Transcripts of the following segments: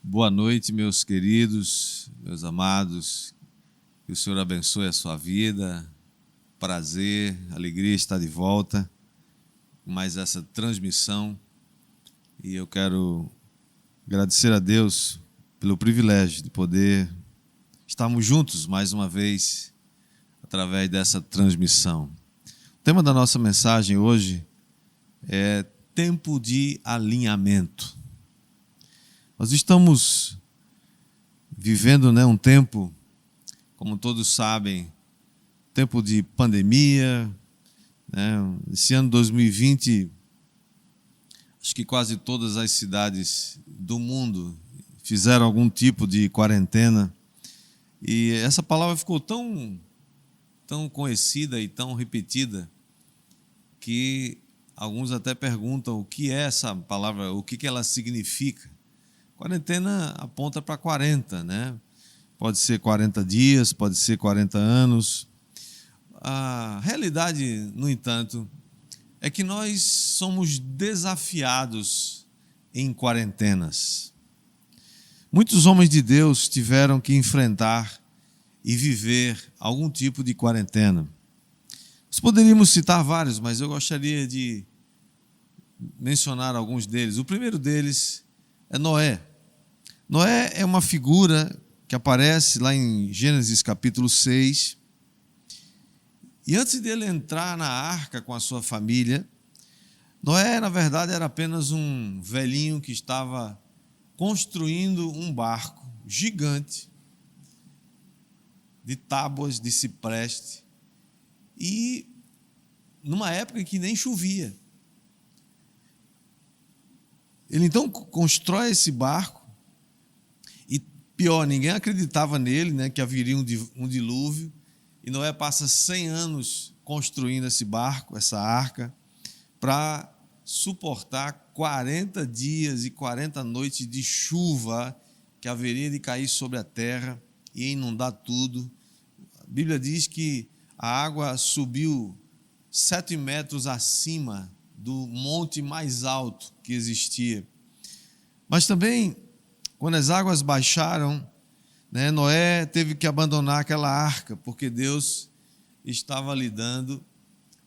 Boa noite, meus queridos, meus amados. Que o Senhor abençoe a sua vida. Prazer, alegria estar de volta com mais essa transmissão. E eu quero agradecer a Deus pelo privilégio de poder estarmos juntos mais uma vez através dessa transmissão. O tema da nossa mensagem hoje é tempo de alinhamento. Nós estamos vivendo um tempo, como todos sabem, tempo de pandemia. Esse ano 2020, acho que quase todas as cidades do mundo fizeram algum tipo de quarentena. E essa palavra ficou tão conhecida e tão repetida que alguns até perguntam o que é essa palavra, o que ela significa. Quarentena aponta para 40, né? Pode ser 40 dias, pode ser 40 anos. A realidade, no entanto, é que nós somos desafiados em quarentenas. Muitos homens de Deus tiveram que enfrentar e viver algum tipo de quarentena. Nós poderíamos citar vários, mas eu gostaria de mencionar alguns deles. O primeiro deles é Noé. Noé é uma figura que aparece lá em Gênesis capítulo 6. E antes dele entrar na arca com a sua família, Noé, na verdade, era apenas um velhinho que estava construindo um barco gigante de tábuas de cipreste e numa época em que nem chovia. Ele então constrói esse barco e, pior, ninguém acreditava nele, que haveria um dilúvio, e Noé passa 100 anos construindo esse barco, essa arca, para suportar 40 dias e 40 noites de chuva que haveria de cair sobre a terra e inundar tudo. A Bíblia diz que a água subiu 7 metros acima do monte mais alto que existia. Mas também, quando as águas baixaram, Noé teve que abandonar aquela arca, porque Deus estava lhe dando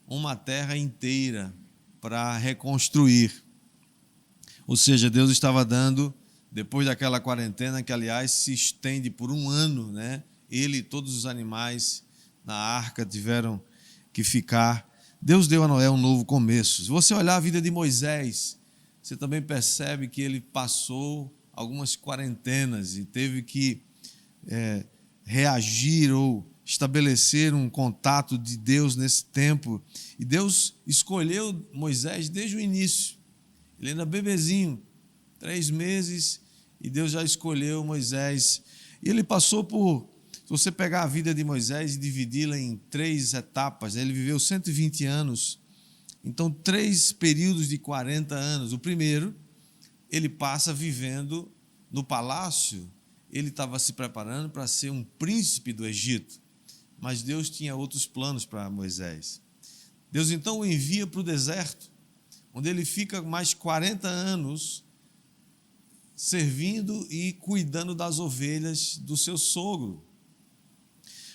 uma terra inteira para reconstruir. Ou seja, Deus estava dando, depois daquela quarentena, que aliás se estende por um ano, ele e todos os animais na arca tiveram que ficar. Deus deu a Noé um novo começo. Se você olhar a vida de Moisés, você também percebe que ele passou algumas quarentenas e teve que reagir ou estabelecer um contato de Deus nesse tempo. E Deus escolheu Moisés desde o início. Ele ainda bebezinho, 3 meses, e Deus já escolheu Moisés. E ele passou por... Se você pegar a vida de Moisés e dividi-la em 3 etapas, ele viveu 120 anos, então 3 períodos de 40 anos. O primeiro, ele passa vivendo no palácio, ele estava se preparando para ser um príncipe do Egito, mas Deus tinha outros planos para Moisés. Deus então o envia para o deserto, onde ele fica mais 40 anos servindo e cuidando das ovelhas do seu sogro.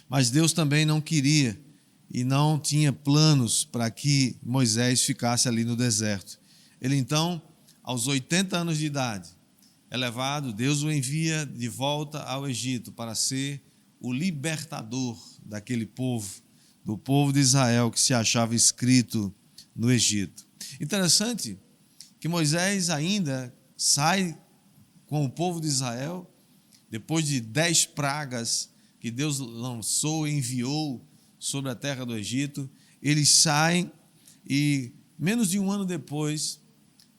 Mas Deus também não queria e não tinha planos para que Moisés ficasse ali no deserto. Ele então, aos 80 anos de idade, é levado, Deus o envia de volta ao Egito para ser o libertador daquele povo, do povo de Israel que se achava escrito no Egito. Interessante que Moisés ainda sai com o povo de Israel, depois de 10 pragas que Deus lançou e enviou sobre a terra do Egito, eles saem e, menos de um ano depois,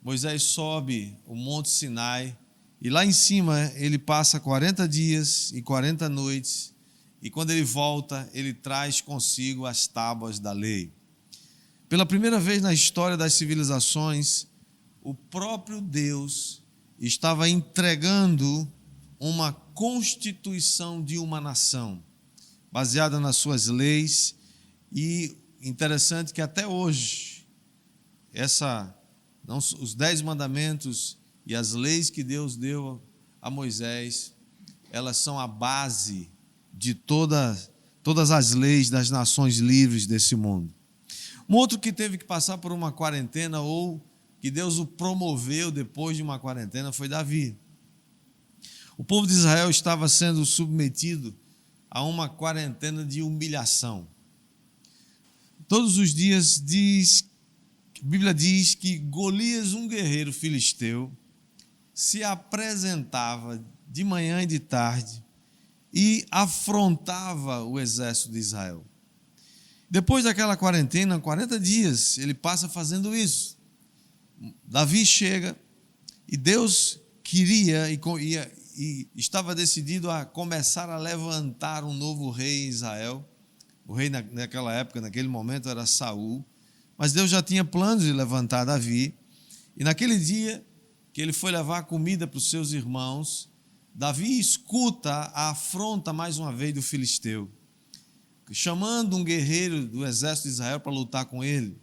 Moisés sobe o Monte Sinai e lá em cima ele passa 40 dias e 40 noites e quando ele volta, ele traz consigo as tábuas da lei. Pela primeira vez na história das civilizações, o próprio Deus estava entregando uma constituição de uma nação, baseada nas suas leis, e interessante que até hoje, os 10 mandamentos e as leis que Deus deu a Moisés, elas são a base de todas as leis das nações livres desse mundo. Um outro que teve que passar por uma quarentena, ou que Deus o promoveu depois de uma quarentena, foi Davi. O povo de Israel estava sendo submetido a uma quarentena de humilhação. Todos os dias a Bíblia diz que Golias, um guerreiro filisteu, se apresentava de manhã e de tarde e afrontava o exército de Israel. Depois daquela quarentena, 40 dias, ele passa fazendo isso. Davi chega e Deus queria e estava decidido a começar a levantar um novo rei em Israel. O rei naquela época, naquele momento, era Saul, mas Deus já tinha planos de levantar Davi. E naquele dia que ele foi levar comida para os seus irmãos, Davi escuta a afronta mais uma vez do filisteu, chamando um guerreiro do exército de Israel para lutar com ele.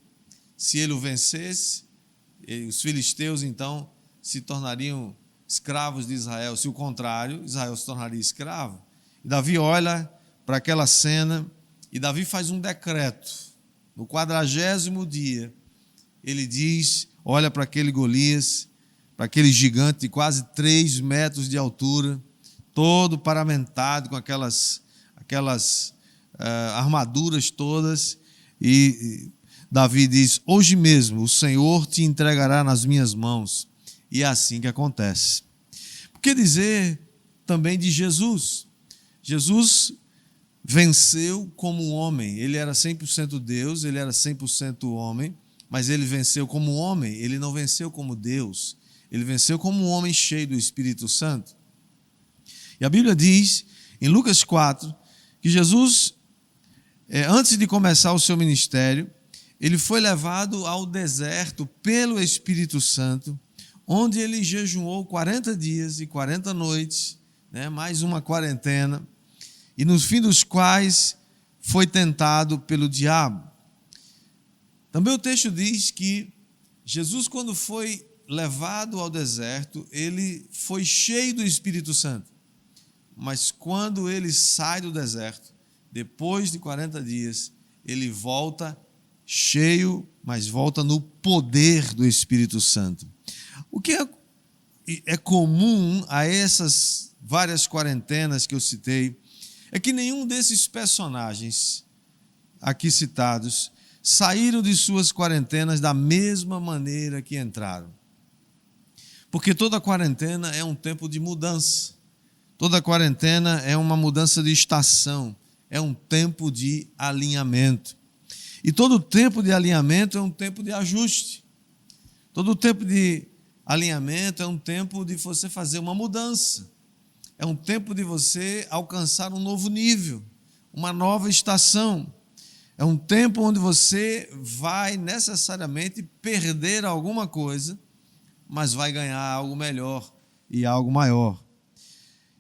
Se ele o vencesse, os filisteus então se tornariam escravos de Israel. Se o contrário, Israel se tornaria escravo. E Davi olha para aquela cena e Davi faz um decreto. No 40º dia, ele diz, olha para aquele Golias, para aquele gigante de quase 3 metros de altura, todo paramentado com aquelas armaduras todas, e Davi diz, hoje mesmo o Senhor te entregará nas minhas mãos. E é assim que acontece. Por que dizer também de Jesus? Jesus venceu como um homem. Ele era 100% Deus, ele era 100% homem, mas ele venceu como homem, ele não venceu como Deus. Ele venceu como um homem cheio do Espírito Santo. E a Bíblia diz, em Lucas 4, que Jesus, antes de começar o seu ministério, ele foi levado ao deserto pelo Espírito Santo, onde ele jejuou 40 dias e 40 noites, mais uma quarentena, e no fim dos quais foi tentado pelo diabo. Também o texto diz que Jesus, quando foi levado ao deserto, ele foi cheio do Espírito Santo. Mas quando ele sai do deserto, depois de 40 dias, ele volta cheio, mas volta no poder do Espírito Santo. O que é comum a essas várias quarentenas que eu citei, é que nenhum desses personagens aqui citados saíram de suas quarentenas da mesma maneira que entraram. Porque toda quarentena é um tempo de mudança. Toda quarentena é uma mudança de estação. É um tempo de alinhamento. E todo tempo de alinhamento é um tempo de ajuste. Todo tempo de alinhamento é um tempo de você fazer uma mudança. É um tempo de você alcançar um novo nível, uma nova estação. É um tempo onde você vai necessariamente perder alguma coisa, mas vai ganhar algo melhor e algo maior.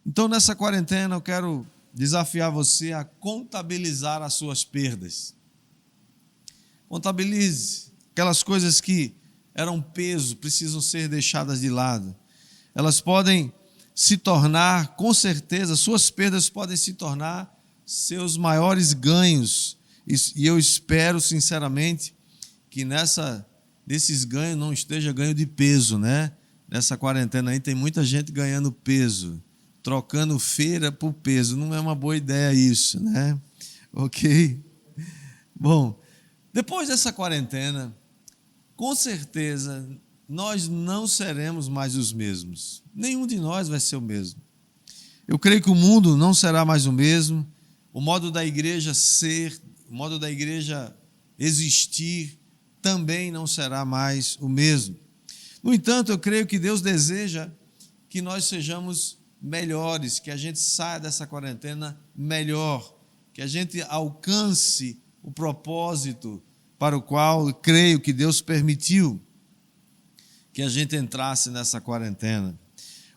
Então, nessa quarentena, eu quero desafiar você a contabilizar as suas perdas. Contabilize aquelas coisas que eram peso, precisam ser deixadas de lado. Elas podem se tornar, com certeza, suas perdas podem se tornar seus maiores ganhos. E eu espero, sinceramente, que desses ganhos não esteja ganho de peso, né? Nessa quarentena aí tem muita gente ganhando peso, trocando feira por peso. Não é uma boa ideia isso, né? Ok? Bom, depois dessa quarentena, com certeza, nós não seremos mais os mesmos. Nenhum de nós vai ser o mesmo. Eu creio que o mundo não será mais o mesmo. O modo da igreja ser, o modo da igreja existir, também não será mais o mesmo. No entanto, eu creio que Deus deseja que nós sejamos melhores, que a gente saia dessa quarentena melhor, que a gente alcance o propósito para o qual eu creio que Deus permitiu que a gente entrasse nessa quarentena.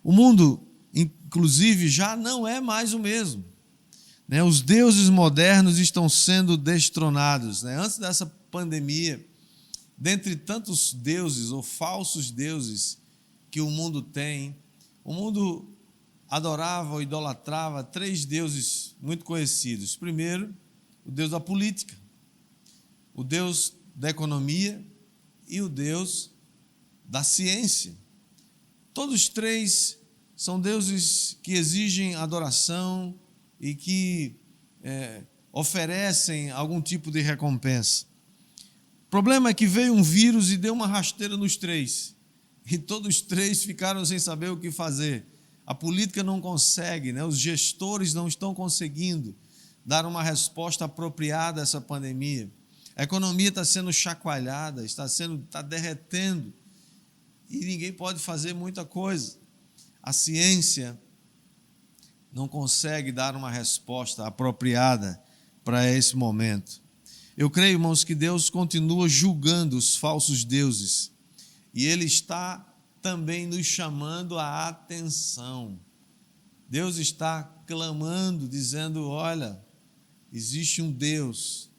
O mundo, inclusive, já não é mais o mesmo. Os deuses modernos estão sendo destronados. Antes dessa pandemia, dentre tantos deuses ou falsos deuses que o mundo tem, o mundo adorava ou idolatrava 3 deuses muito conhecidos. Primeiro, o Deus da política, o Deus da economia e o Deus da ciência. Todos 3 são deuses que exigem adoração e que oferecem algum tipo de recompensa. O problema é que veio um vírus e deu uma rasteira nos 3. E todos 3 ficaram sem saber o que fazer. A política não consegue, os gestores não estão conseguindo dar uma resposta apropriada a essa pandemia. A economia está sendo chacoalhada, está derretendo e ninguém pode fazer muita coisa. A ciência não consegue dar uma resposta apropriada para esse momento. Eu creio, irmãos, que Deus continua julgando os falsos deuses e Ele está também nos chamando a atenção. Deus está clamando, dizendo: olha, existe um Deus,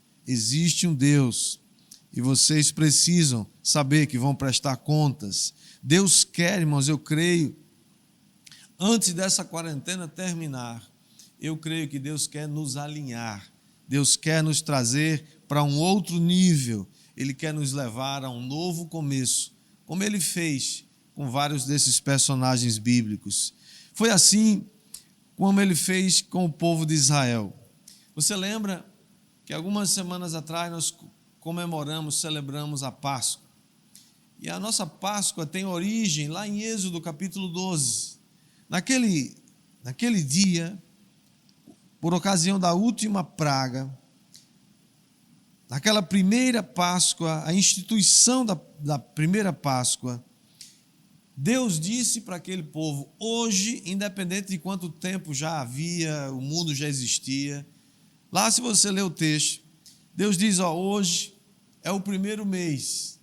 e vocês precisam saber que vão prestar contas. Deus quer, irmãos, eu creio, antes dessa quarentena terminar, eu creio que Deus quer nos alinhar, Deus quer nos trazer para um outro nível, Ele quer nos levar a um novo começo, como Ele fez com vários desses personagens bíblicos. Foi assim como Ele fez com o povo de Israel. Você lembra que algumas semanas atrás nós celebramos a Páscoa. E a nossa Páscoa tem origem lá em Êxodo capítulo 12. Naquele dia, por ocasião da última praga, naquela primeira Páscoa, a instituição da primeira Páscoa, Deus disse para aquele povo: hoje, independente de quanto tempo já havia, o mundo já existia, lá se você ler o texto, Deus diz: hoje é o primeiro mês,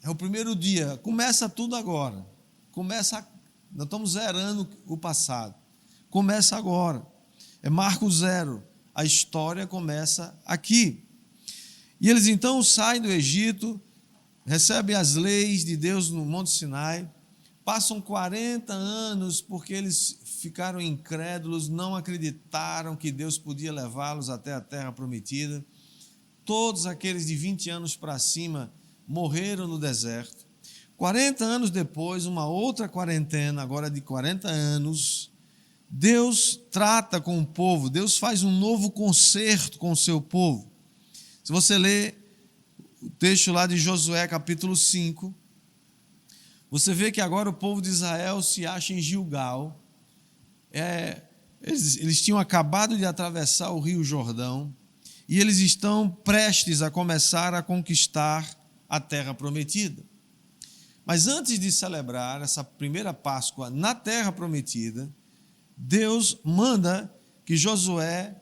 é o primeiro dia, começa tudo agora, nós estamos zerando o passado, começa agora, é marco zero, a história começa aqui. E eles então saem do Egito, recebem as leis de Deus no Monte Sinai, passam 40 anos porque eles ficaram incrédulos, não acreditaram que Deus podia levá-los até a terra prometida. Todos aqueles de 20 anos para cima morreram no deserto. 40 anos depois, uma outra quarentena, agora de 40 anos, Deus trata com o povo, Deus faz um novo concerto com o seu povo. Se você ler o texto lá de Josué, capítulo 5, você vê que agora o povo de Israel se acha em Gilgal. Eles tinham acabado de atravessar o rio Jordão e eles estão prestes a começar a conquistar a terra prometida. Mas antes de celebrar essa primeira Páscoa na terra prometida, Deus manda que Josué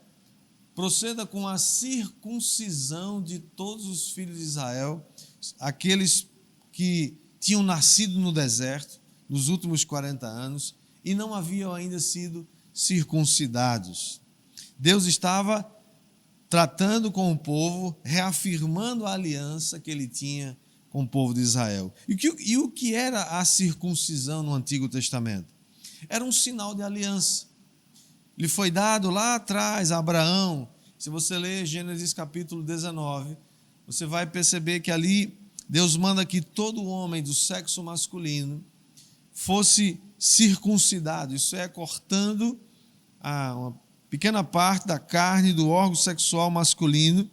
proceda com a circuncisão de todos os filhos de Israel, aqueles que tinham nascido no deserto nos últimos 40 anos e não haviam ainda sido circuncidados. Deus estava tratando com o povo, reafirmando a aliança que ele tinha com o povo de Israel. E o que era a circuncisão no Antigo Testamento? Era um sinal de aliança. Ele foi dado lá atrás a Abraão. Se você ler Gênesis capítulo 19, você vai perceber que ali Deus manda que todo homem do sexo masculino fosse circuncidado, isso é, cortando uma pequena parte da carne do órgão sexual masculino,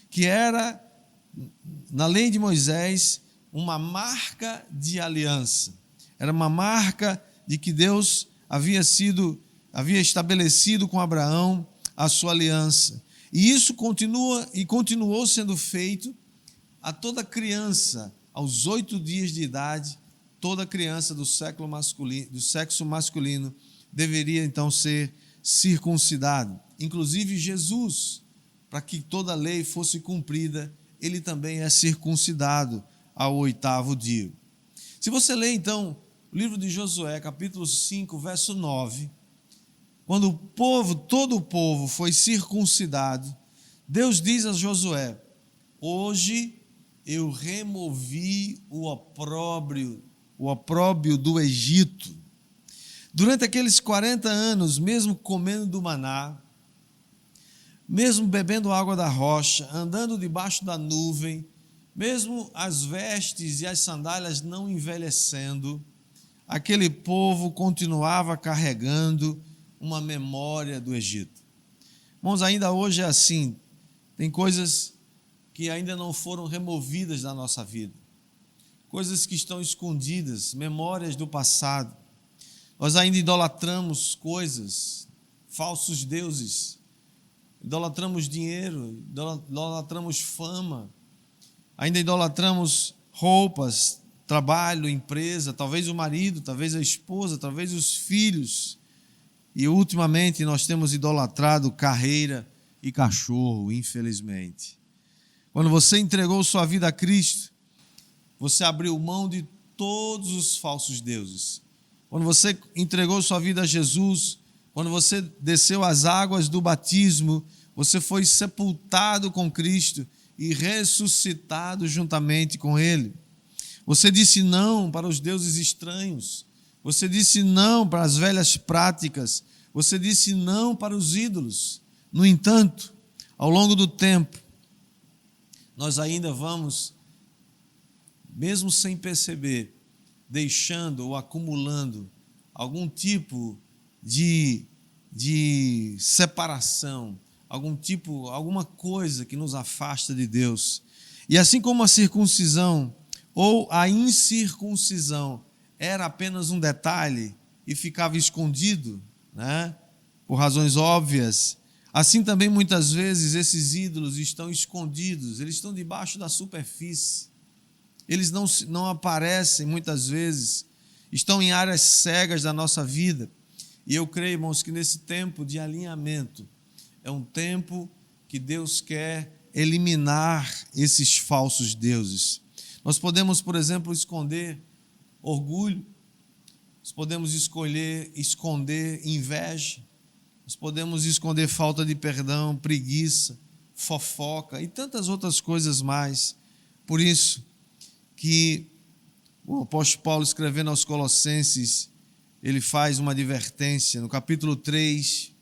que era, na lei de Moisés, uma marca de aliança. Era uma marca de que Deus havia estabelecido com Abraão a sua aliança. E isso continuou sendo feito a toda criança, aos 8 dias de idade, toda criança do sexo masculino deveria então ser circuncidado. Inclusive Jesus, para que toda a lei fosse cumprida, ele também é circuncidado ao 8º dia. Se você ler então o livro de Josué, capítulo 5, verso 9, quando todo o povo foi circuncidado, Deus diz a Josué: hoje eu removi o opróbrio do Egito. Durante aqueles 40 anos, mesmo comendo do maná, mesmo bebendo água da rocha, andando debaixo da nuvem, mesmo as vestes e as sandálias não envelhecendo, aquele povo continuava carregando uma memória do Egito. Irmãos, ainda hoje é assim, tem coisas que ainda não foram removidas da nossa vida, coisas que estão escondidas, memórias do passado. Nós ainda idolatramos coisas, falsos deuses, idolatramos dinheiro, idolatramos fama, ainda idolatramos roupas, trabalho, empresa, talvez o marido, talvez a esposa, talvez os filhos. E ultimamente nós temos idolatrado carreira e cachorro, infelizmente. Quando você entregou sua vida a Cristo, você abriu mão de todos os falsos deuses. Quando você entregou sua vida a Jesus, quando você desceu as águas do batismo, você foi sepultado com Cristo e ressuscitado juntamente com Ele. Você disse não para os deuses estranhos. Você disse não para as velhas práticas. Você disse não para os ídolos. No entanto, ao longo do tempo, nós ainda vamos, mesmo sem perceber, deixando ou acumulando algum tipo de separação, alguma coisa que nos afasta de Deus. E assim como a circuncisão ou a incircuncisão era apenas um detalhe e ficava escondido, né, por razões óbvias, assim também muitas vezes esses ídolos estão escondidos, eles estão debaixo da superfície. Eles não aparecem muitas vezes, estão em áreas cegas da nossa vida. E eu creio, irmãos, que nesse tempo de alinhamento, é um tempo que Deus quer eliminar esses falsos deuses. Nós podemos, por exemplo, esconder orgulho, nós podemos esconder inveja, nós podemos esconder falta de perdão, preguiça, fofoca e tantas outras coisas mais. Por isso que o apóstolo Paulo, escrevendo aos Colossenses, ele faz uma advertência. No capítulo 3,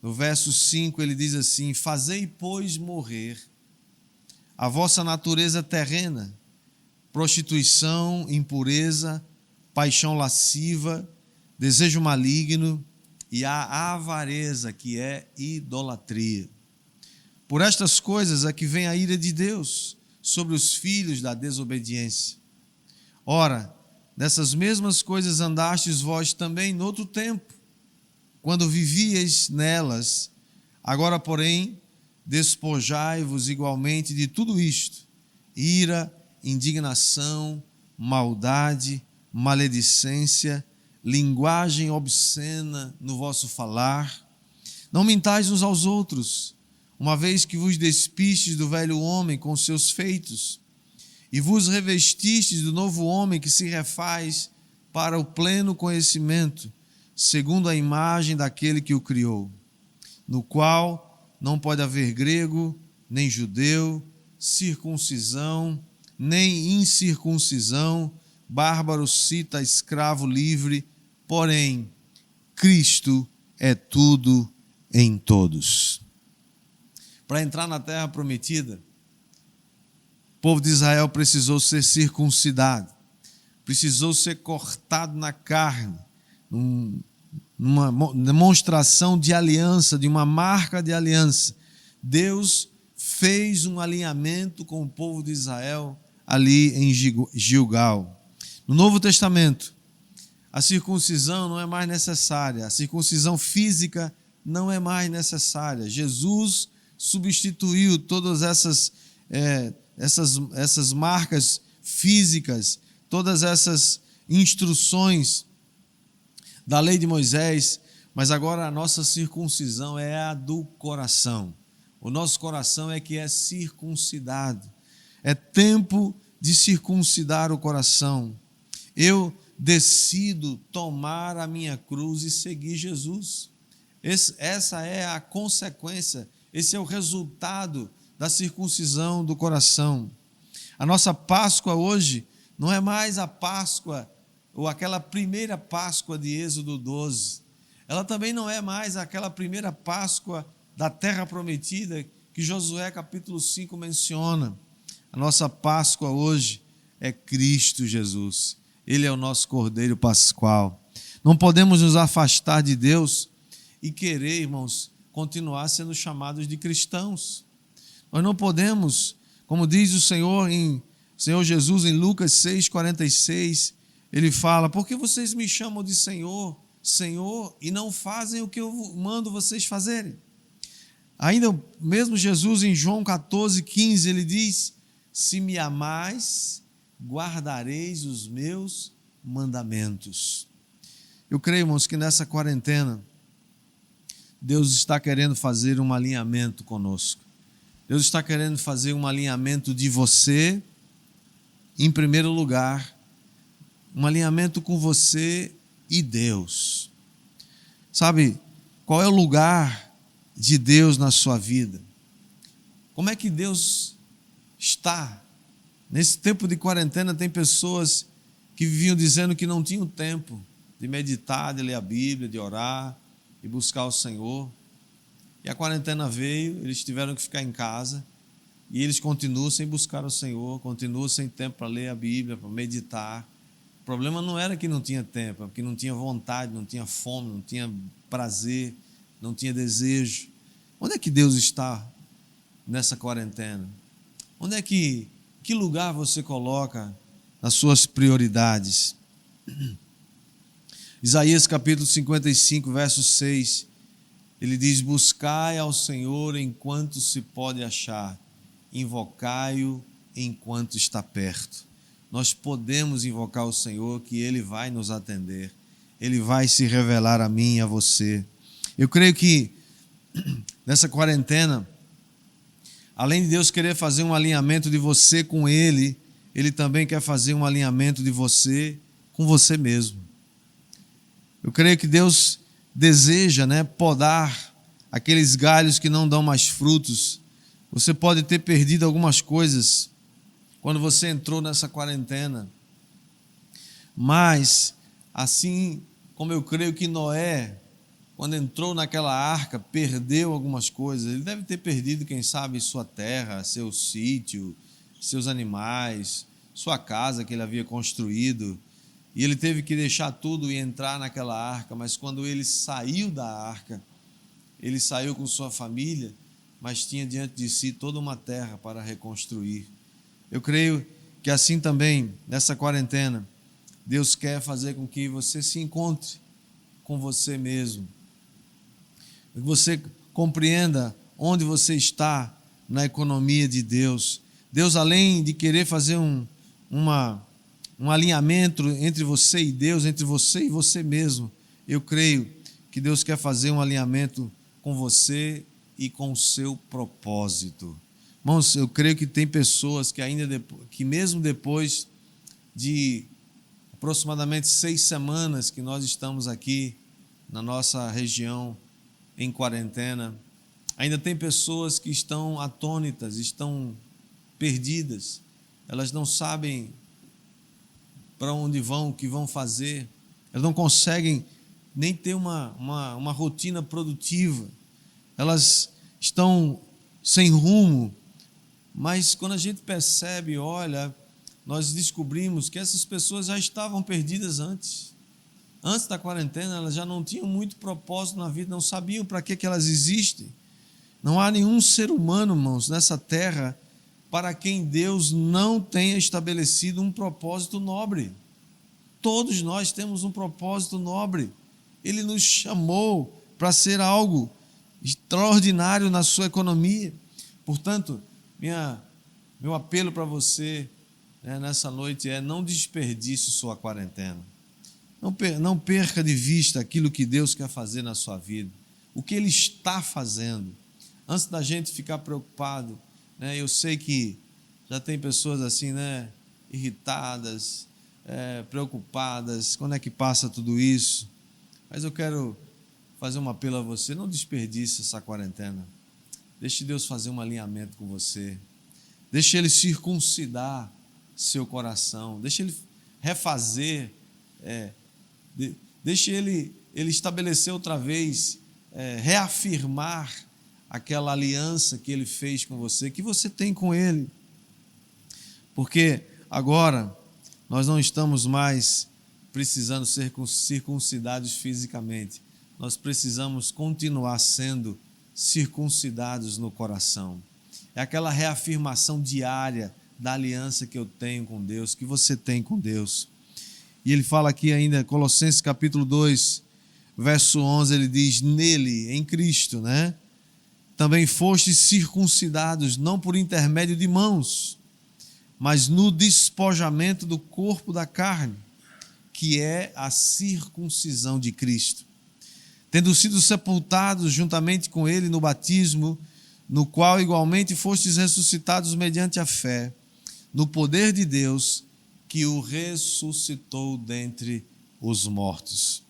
no verso 5, ele diz assim: fazei, pois, morrer a vossa natureza terrena, prostituição, impureza, paixão lasciva, desejo maligno e a avareza, que é idolatria. Por estas coisas é que vem a ira de Deus sobre os filhos da desobediência. Ora, nessas mesmas coisas andastes vós também noutro tempo, quando vivíeis nelas. Agora, porém, despojai-vos igualmente de tudo isto: ira, indignação, maldade, maledicência, linguagem obscena no vosso falar. Não mintais uns aos outros, uma vez que vos despistes do velho homem com seus feitos, e vos revestistes do novo homem que se refaz para o pleno conhecimento, segundo a imagem daquele que o criou, no qual não pode haver grego, nem judeu, circuncisão, nem incircuncisão, bárbaro, cita, escravo, livre, porém, Cristo é tudo em todos. Para entrar na terra prometida, o povo de Israel precisou ser circuncidado, precisou ser cortado na carne, numa demonstração de aliança, de uma marca de aliança. Deus fez um alinhamento com o povo de Israel ali em Gilgal. No Novo Testamento, a circuncisão não é mais necessária, a circuncisão física não é mais necessária. Jesus substituiu todas essas marcas físicas, todas essas instruções da lei de Moisés, mas agora a nossa circuncisão é a do coração. O nosso coração é que é circuncidado. É tempo de circuncidar o coração. Eu decido tomar a minha cruz e seguir Jesus. Essa é a consequência, esse é o resultado da circuncisão do coração. A nossa Páscoa hoje não é mais a Páscoa ou aquela primeira Páscoa de Êxodo 12, ela também não é mais aquela primeira Páscoa da terra prometida que Josué capítulo 5 menciona. A nossa Páscoa hoje é Cristo Jesus. Ele é o nosso Cordeiro Pascual. Não podemos nos afastar de Deus e querer, irmãos, continuar sendo chamados de cristãos. Nós não podemos, como diz o Senhor Jesus em Lucas 6,46, ele fala: por que vocês me chamam de Senhor, Senhor, e não fazem o que eu mando vocês fazerem? Ainda mesmo Jesus em João 14,15, ele diz: se me amais, guardareis os meus mandamentos. Eu creio, irmãos, que nessa quarentena Deus está querendo fazer um alinhamento conosco. Deus está querendo fazer um alinhamento de você, em primeiro lugar, um alinhamento com você e Deus. Sabe, qual é o lugar de Deus na sua vida? Como é que Deus está? Nesse tempo de quarentena tem pessoas que viviam dizendo que não tinham tempo de meditar, de ler a Bíblia, de orar e buscar o Senhor. E a quarentena veio, eles tiveram que ficar em casa e eles continuam sem buscar o Senhor, continuam sem tempo para ler a Bíblia, para meditar. O problema não era que não tinha tempo, é porque não tinha vontade, não tinha fome, não tinha prazer, não tinha desejo. Onde é que Deus está nessa quarentena? Onde é que lugar você coloca nas suas prioridades? Isaías capítulo 55, verso 6, ele diz: buscai ao Senhor enquanto se pode achar, invocai-o enquanto está perto. Nós podemos invocar o Senhor, que Ele vai nos atender, Ele vai se revelar a mim e a você. Eu creio que nessa quarentena, além de Deus querer fazer um alinhamento de você com Ele, Ele também quer fazer um alinhamento de você com você mesmo. Eu creio que Deus deseja, podar aqueles galhos que não dão mais frutos. Você pode ter perdido algumas coisas quando você entrou nessa quarentena, mas assim como eu creio que Noé, quando entrou naquela arca, perdeu algumas coisas. Ele deve ter perdido, quem sabe, sua terra, seu sítio, seus animais, sua casa que ele havia construído. E ele teve que deixar tudo e entrar naquela arca. Mas quando ele saiu da arca, ele saiu com sua família, mas tinha diante de si toda uma terra para reconstruir. Eu creio que assim também, nessa quarentena, Deus quer fazer com que você se encontre com você mesmo. Que você compreenda onde você está na economia de Deus. Deus, além de querer fazer um alinhamento entre você e Deus, entre você e você mesmo, eu creio que Deus quer fazer um alinhamento com você e com o seu propósito. Irmãos, eu creio que tem pessoas que mesmo depois de aproximadamente 6 semanas que nós estamos aqui na nossa região em quarentena, ainda tem pessoas que estão atônitas, estão perdidas, elas não sabem para onde vão, o que vão fazer, elas não conseguem nem ter uma rotina produtiva, elas estão sem rumo. Mas quando a gente percebe, olha, nós descobrimos que essas pessoas já estavam perdidas antes da quarentena, elas já não tinham muito propósito na vida, não sabiam para que elas existem. Não há nenhum ser humano, irmãos, nessa terra para quem Deus não tenha estabelecido um propósito nobre. Todos nós temos um propósito nobre. Ele nos chamou para ser algo extraordinário na sua economia. Portanto, meu apelo para você nessa noite é: não desperdice sua quarentena. Não perca de vista aquilo que Deus quer fazer na sua vida, o que Ele está fazendo. Antes da gente ficar preocupado, eu sei que já tem pessoas assim, irritadas, preocupadas, quando é que passa tudo isso? Mas eu quero fazer um apelo a você: não desperdice essa quarentena. Deixe Deus fazer um alinhamento com você. Deixe Ele circuncidar seu coração. Deixe Ele refazer Deixe ele estabelecer outra vez, reafirmar aquela aliança que ele fez com você, que você tem com ele. Porque agora nós não estamos mais precisando ser circuncidados fisicamente. Nós precisamos continuar sendo circuncidados no coração. É aquela reafirmação diária da aliança que eu tenho com Deus, que você tem com Deus. E ele fala aqui ainda, Colossenses capítulo 2, verso 11, ele diz, nele, em Cristo, né? Também fostes circuncidados, não por intermédio de mãos, mas no despojamento do corpo da carne, que é a circuncisão de Cristo. Tendo sido sepultados juntamente com ele no batismo, no qual igualmente fostes ressuscitados mediante a fé, no poder de Deus, que o ressuscitou dentre os mortos.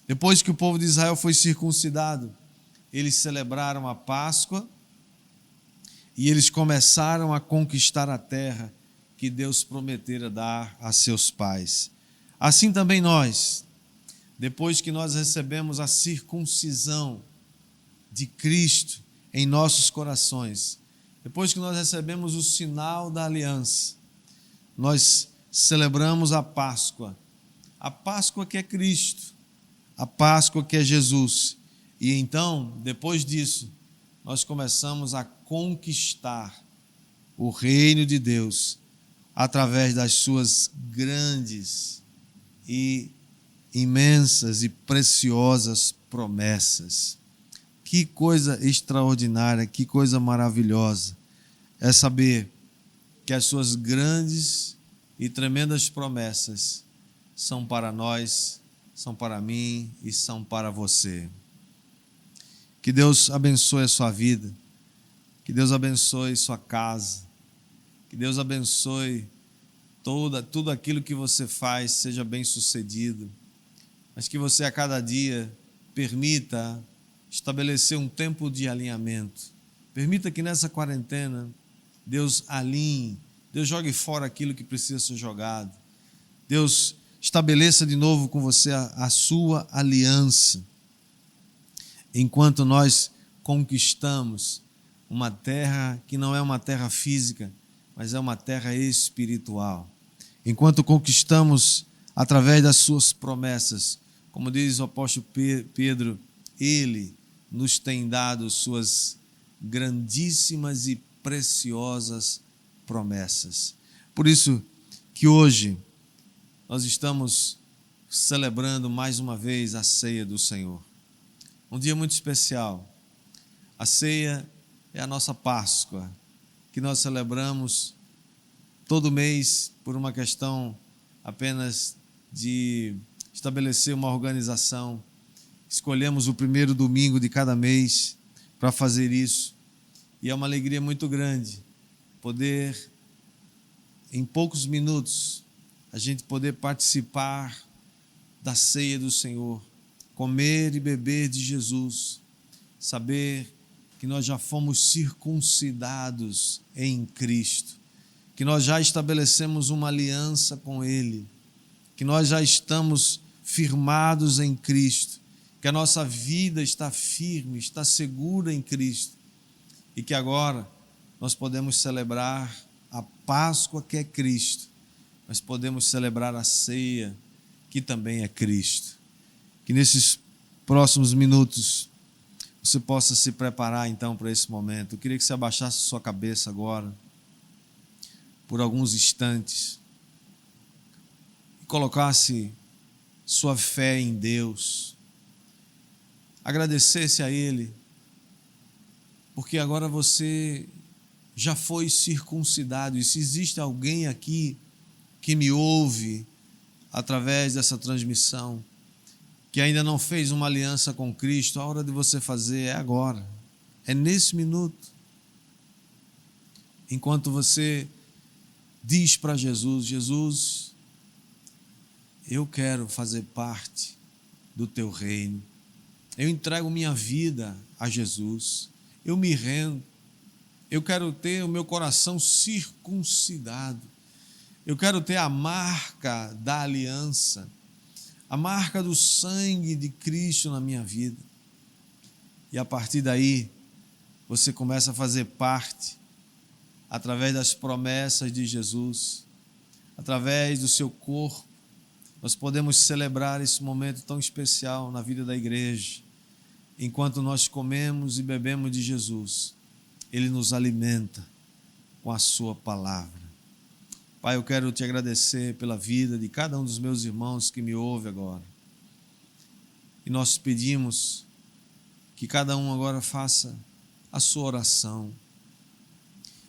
Depois que o povo de Israel foi circuncidado, eles celebraram a Páscoa e eles começaram a conquistar a terra que Deus prometera dar a seus pais. Assim também nós, depois que nós recebemos a circuncisão de Cristo em nossos corações, depois que nós recebemos o sinal da aliança, nós celebramos a Páscoa que é Cristo, a Páscoa que é Jesus. E então, depois disso, nós começamos a conquistar o reino de Deus através das suas grandes e imensas e preciosas promessas. Que coisa extraordinária, que coisa maravilhosa é saber que as suas grandes e tremendas promessas são para nós, são para mim e são para você. Que Deus abençoe a sua vida, que Deus abençoe sua casa, que Deus abençoe tudo aquilo que você faz seja bem sucedido, mas que você a cada dia permita estabelecer um tempo de alinhamento. Permita que nessa quarentena Deus alinhe, Deus jogue fora aquilo que precisa ser jogado. Deus estabeleça de novo com você a sua aliança. Enquanto nós conquistamos uma terra que não é uma terra física, mas é uma terra espiritual. Enquanto conquistamos através das suas promessas, como diz o apóstolo Pedro, ele nos tem dado suas grandíssimas e preciosas promessas. Por isso que hoje nós estamos celebrando mais uma vez a ceia do Senhor. Um dia muito especial. A ceia é a nossa Páscoa, que nós celebramos todo mês por uma questão apenas de estabelecer uma organização. Escolhemos o primeiro domingo de cada mês para fazer isso. E é uma alegria muito grande poder, em poucos minutos, a gente poder participar da ceia do Senhor, comer e beber de Jesus, saber que nós já fomos circuncidados em Cristo, que nós já estabelecemos uma aliança com Ele, que nós já estamos firmados em Cristo, que a nossa vida está firme, está segura em Cristo e que agora nós podemos celebrar a Páscoa que é Cristo, mas podemos celebrar a ceia que também é Cristo. Que nesses próximos minutos você possa se preparar então para esse momento. Eu queria que você abaixasse sua cabeça agora, por alguns instantes, e colocasse sua fé em Deus, agradecesse a Ele, porque agora você já foi circuncidado. E se existe alguém aqui que me ouve através dessa transmissão, que ainda não fez uma aliança com Cristo, a hora de você fazer é agora, é nesse minuto. Enquanto você diz para Jesus: Jesus, eu quero fazer parte do teu reino, eu entrego minha vida a Jesus, eu me rendo, eu quero ter o meu coração circuncidado, eu quero ter a marca da aliança, a marca do sangue de Cristo na minha vida. E a partir daí, você começa a fazer parte, através das promessas de Jesus, através do seu corpo. Nós podemos celebrar esse momento tão especial na vida da igreja. Enquanto nós comemos e bebemos de Jesus, Ele nos alimenta com a sua palavra. Pai, eu quero te agradecer pela vida de cada um dos meus irmãos que me ouve agora. E nós pedimos que cada um agora faça a sua oração.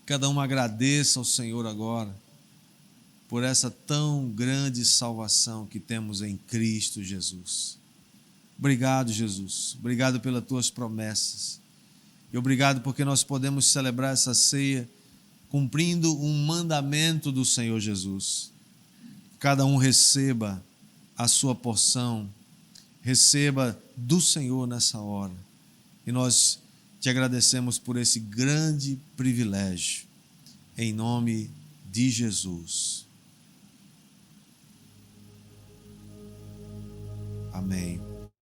Cada um agradeça ao Senhor agora por essa tão grande salvação que temos em Cristo Jesus. Obrigado, Jesus. Obrigado pelas tuas promessas. E obrigado porque nós podemos celebrar essa ceia cumprindo um mandamento do Senhor Jesus. Cada um receba a sua porção, receba do Senhor nessa hora. E nós te agradecemos por esse grande privilégio. Em nome de Jesus. Amém.